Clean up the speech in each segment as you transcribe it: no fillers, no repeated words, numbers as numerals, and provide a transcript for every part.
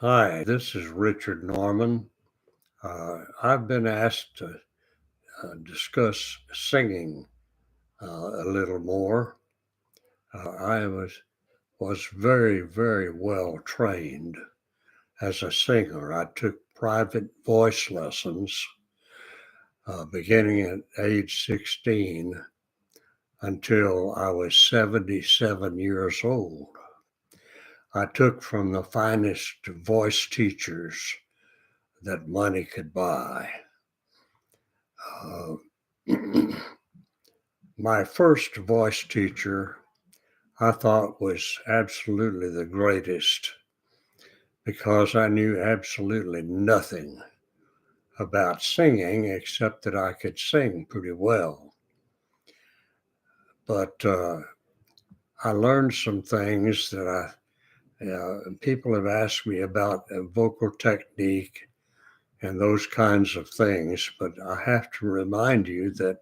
Hi, this is Richard Norman. I've been asked to discuss singing a little more. I was very, very well trained as a singer. I took private voice lessons beginning at age 16 until I was 77 years old. I took from the finest voice teachers that money could buy. Uh, My first voice teacher I thought was absolutely the greatest because I knew absolutely nothing about singing except that I could sing pretty well. But I learned some things that people have asked me about vocal technique and those kinds of things. But I have to remind you that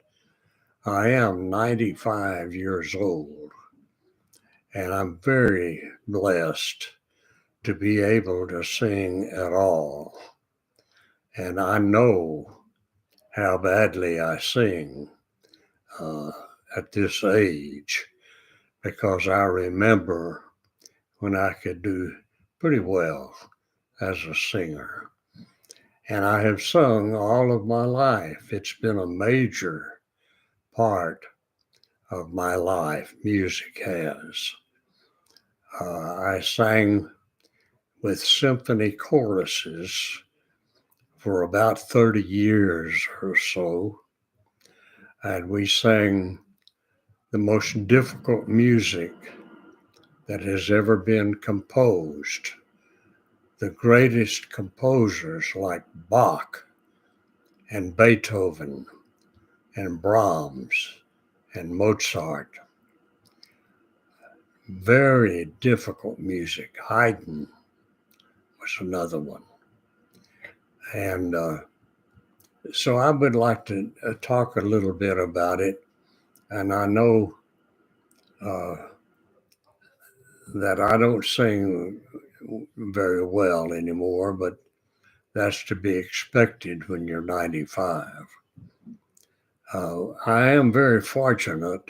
I am 95 years old and I'm very blessed to be able to sing at all. And I know how badly I sing uh, at this age because I remember when I could do pretty well as a singer. And I have sung all of my life. It's been a major part of my life, music has. I sang with symphony choruses for about 30 years or so, and we sang the most difficult music that has ever been composed. The greatest composers like Bach and Beethoven and Brahms and Mozart. Very difficult music. Haydn was another one. And so I would like to talk a little bit about it. And I know uh, that I don't sing very well anymore, but that's to be expected when you're 95. I am very fortunate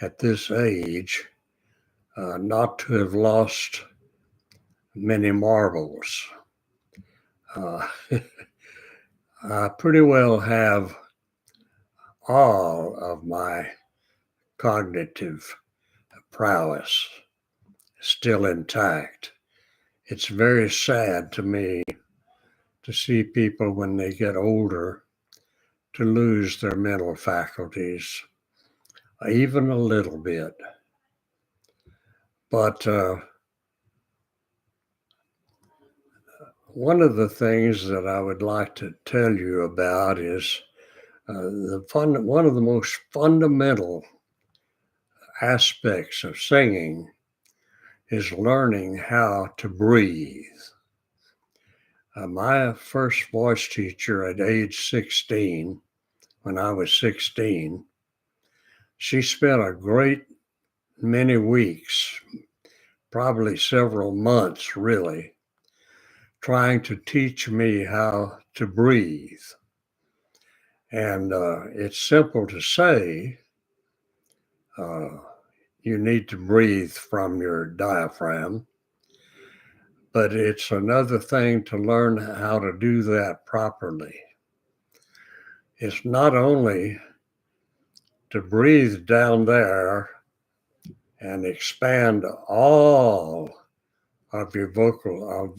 at this age not to have lost many marbles. Uh, I pretty well have all of my cognitive prowess still intact. It's very sad to me to see people when they get older to lose their mental faculties, even a little bit. But one of the things that I would like to tell you about is one of the most fundamental aspects of singing is learning how to breathe. My first voice teacher at age 16, when I was 16, she spent a great many weeks, probably several months really, trying to teach me how to breathe. And it's simple to say, uh, you need to breathe from your diaphragm, but it's another thing to learn how to do that properly. It's not only to breathe down there and expand all of your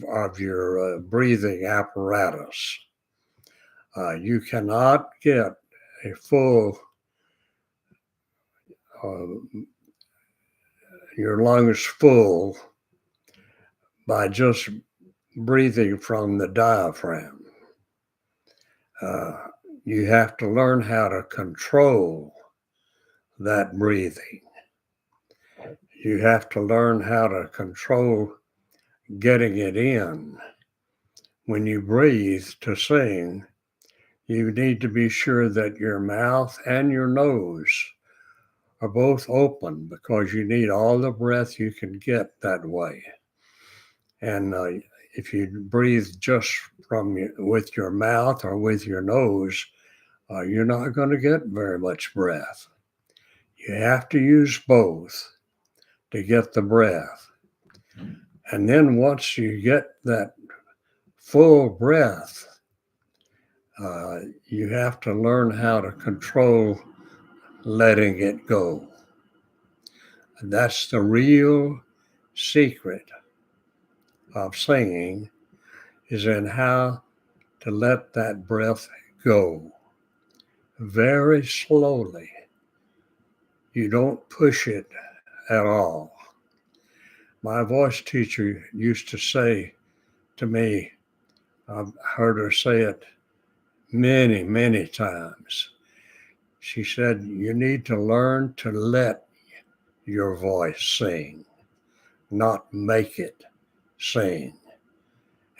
of your breathing apparatus. You cannot get a full uh, your lungs full by just breathing from the diaphragm. Uh, you have to learn how to control that breathing. You have to learn how to control getting it in. When you breathe to sing, you need to be sure that your mouth and your nose are both open because you need all the breath you can get that way. And if you breathe just with your mouth or with your nose, you're not going to get very much breath. You have to use both to get the breath. And then once you get that full breath, you have to learn how to control letting it go. And that's the real secret of singing, is in how to let that breath go very slowly. You don't push it at all. My voice teacher used to say to me, I've heard her say it many, many times. She said, you need to learn to let your voice sing, not make it sing.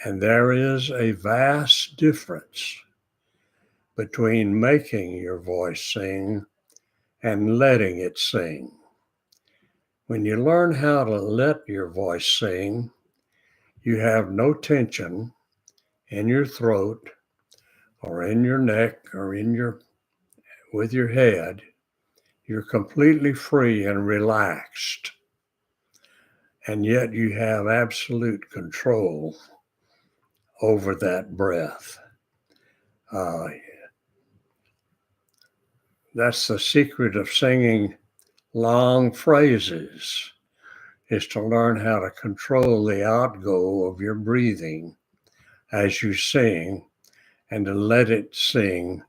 And there is a vast difference between making your voice sing and letting it sing. When you learn how to let your voice sing, you have no tension in your throat or in your neck or with your head. You're completely free and relaxed. And yet you have absolute control over that breath. That's the secret of singing long phrases, is to learn how to control the outgo of your breathing as you sing, and to let it sing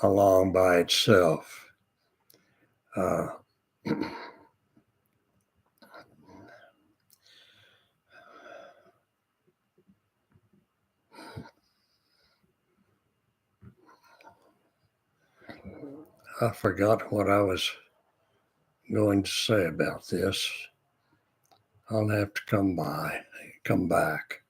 along by itself. I forgot what I was going to say about this. I'll have to come back.